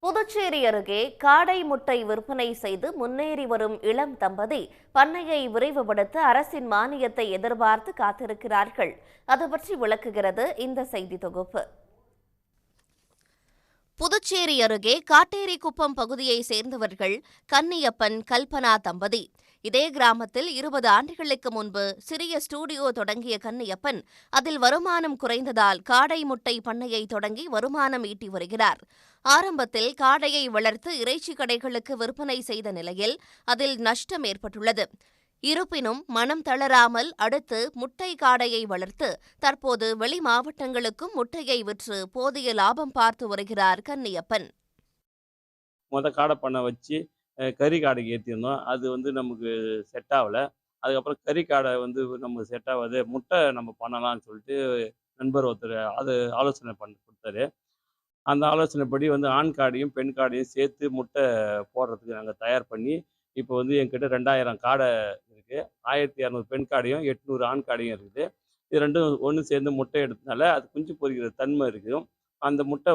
புதுச்சேரி அருகே காடை முட்டை விற்பனை செய்து முன்னேறி வரும் இளம் தம்பதி பண்ணையை விரைவுபடுத்த அரசின் மானியத்தை எதிர்பார்த்து காத்திருக்கிறார்கள். அது பற்றி விளக்குகிறது இந்த செய்தி தொகுப்பு. புதுச்சேரி அருகே காட்டேரிக்குப்பம் பகுதியை சேர்ந்தவர்கள் கன்னியப்பன், கல்பனா தம்பதி. இதே கிராமத்தில் 20 ஆண்டுகளுக்கு முன்பு சிறிய ஸ்டூடியோ தொடங்கிய கன்னியப்பன் அதில் வருமானம் குறைந்ததால் காடை முட்டை பண்ணையை தொடங்கி வருமானம் ஈட்டி வருகிறார். ஆரம்பத்தில் காடையை வளர்த்து இறைச்சி கடைகளுக்கு விற்பனை செய்த நிலையில் அதில் நஷ்டம் ஏற்பட்டுள்ளது. இருப்பினும் மனம் தளராமல் அடுத்து முட்டை காடையை வளர்த்து தற்போது வெளி மாவட்டங்களுக்கும் முட்டையை விற்று போதிய லாபம் பார்த்து வருகிறார் கன்னியப்பன். காடை பண்ணை வச்சு கறி காடைக்கு ஏற்றிருந்தோம். அது நமக்கு செட் ஆகலை. அதுக்கப்புறம் கறி காடை நமக்கு செட் ஆகாது, முட்டை நம்ம பண்ணலாம்னு சொல்லிட்டு நண்பர் ஒருத்தர் ஆலோசனை கொடுத்தாரு. அந்த ஆலோசனைப்படி ஆண் காடையும் பெண் காடையும் சேர்த்து முட்டை போடுறதுக்கு நாங்கள் தயார் பண்ணி இப்போ என்கிட்ட 2000 காடை இருக்குது. 1200 பெண் காடையும் 800 ஆண் காடையும் இருக்குது. இது ரெண்டும் ஒன்று சேர்ந்து முட்டை எடுத்தனால அது குஞ்சு பொரிக்கிற தன்மை இருக்குது. அந்த முட்டை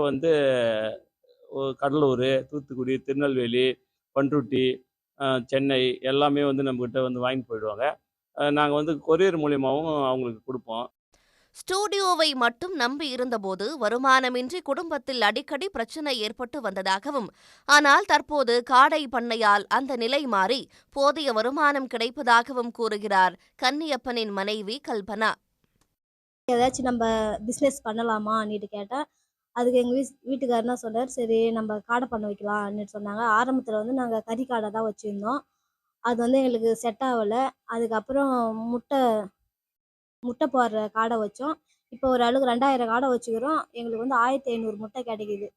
கடலூர், தூத்துக்குடி, திருநெல்வேலி, பண்ருட்டி, சென்னை எல்லாமே நம்மகிட்ட வாங்கிட்டு போயிடுவாங்க. நாங்கள் கொரியர் மூலியமாகவும் அவங்களுக்கு கொடுப்போம். ஸ்டூடியோவை மட்டும் நம்பி இருந்தபோது வருமானமின்றி குடும்பத்தில் அடிக்கடி பிரச்சனை ஏற்பட்டு வந்ததாகவும், ஆனால் தற்போது காடை பண்ணையால் அந்த நிலை மாறி போதிய வருமானம் கிடைப்பதாகவும் கூறுகிறார் கன்னியப்பனின் மனைவி கல்பனா. ஏதாச்சும் நம்ம பிஸ்னஸ் பண்ணலாமான்னு கேட்டால் அதுக்கு எங்கள் வீட்டுக்காரர் என்ன சொன்னார், சரி நம்ம காடை பண்ண வைக்கலாம்னு சொன்னாங்க. ஆரம்பத்தில் நாங்கள் கறி காடை தான் வச்சுருந்தோம். அது எங்களுக்கு செட் ஆகலை. அதுக்கப்புறம் முட்டை போடுற காடை வச்சோம். இப்போ ஒரு அளவுக்கு 2000 காடை வச்சுக்கிறோம். எங்களுக்கு 1500 முட்டை கிடைக்குது.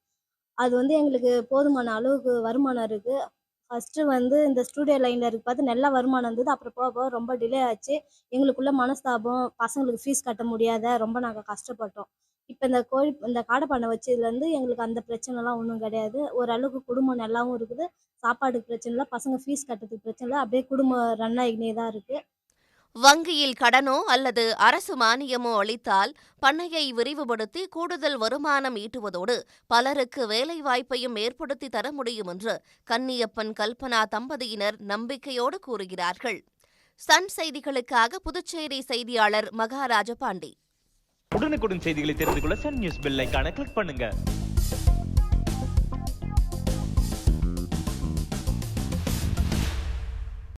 அது எங்களுக்கு போதுமான அளவுக்கு வருமானம் இருக்குது. ஃபஸ்ட்டு இந்த ஸ்டூடியோ லைனில் இருக்கு பார்த்து நல்லா வருமானம் இருந்தது. அப்புறம் போக போக ரொம்ப டிலே ஆச்சு. எங்களுக்குள்ள மனஸ்தாபம், பசங்களுக்கு ஃபீஸ் கட்ட முடியாத ரொம்ப நாங்கள் கஷ்டப்பட்டோம். இப்போ இந்த காடை பண்ணை வச்சதுலேருந்து எங்களுக்கு அந்த பிரச்சனைலாம் ஒன்றும் கிடையாது. ஓரளவுக்கு குடும்பம் நல்லாவும் இருக்குது. சாப்பாடுக்கு பிரச்சனை இல்லை, பசங்க ஃபீஸ் கட்டுறதுக்கு பிரச்சனை இல்லை. அப்படியே குடும்பம் ரன் ஆகினே தான் இருக்குது. வங்கியில் கடனோ அல்லது அரசு மானியமோ அளித்தால் பண்ணையை விரிவுபடுத்தி கூடுதல் வருமானம் ஈட்டுவதோடு பலருக்கு வேலைவாய்ப்பையும் ஏற்படுத்தி தர முடியும் என்று கன்னியப்பன், கல்பனா தம்பதியினர் நம்பிக்கையோடு கூறுகிறார்கள். சன் செய்திகளுக்காக புதுச்சேரி செய்தியாளர் மகாராஜபாண்டி. உடனுக்குடன் செய்திகளை தெரிந்து கொள்ள சன் நியூஸ் பெல் ஐகானை கிளிக் பண்ணுங்க.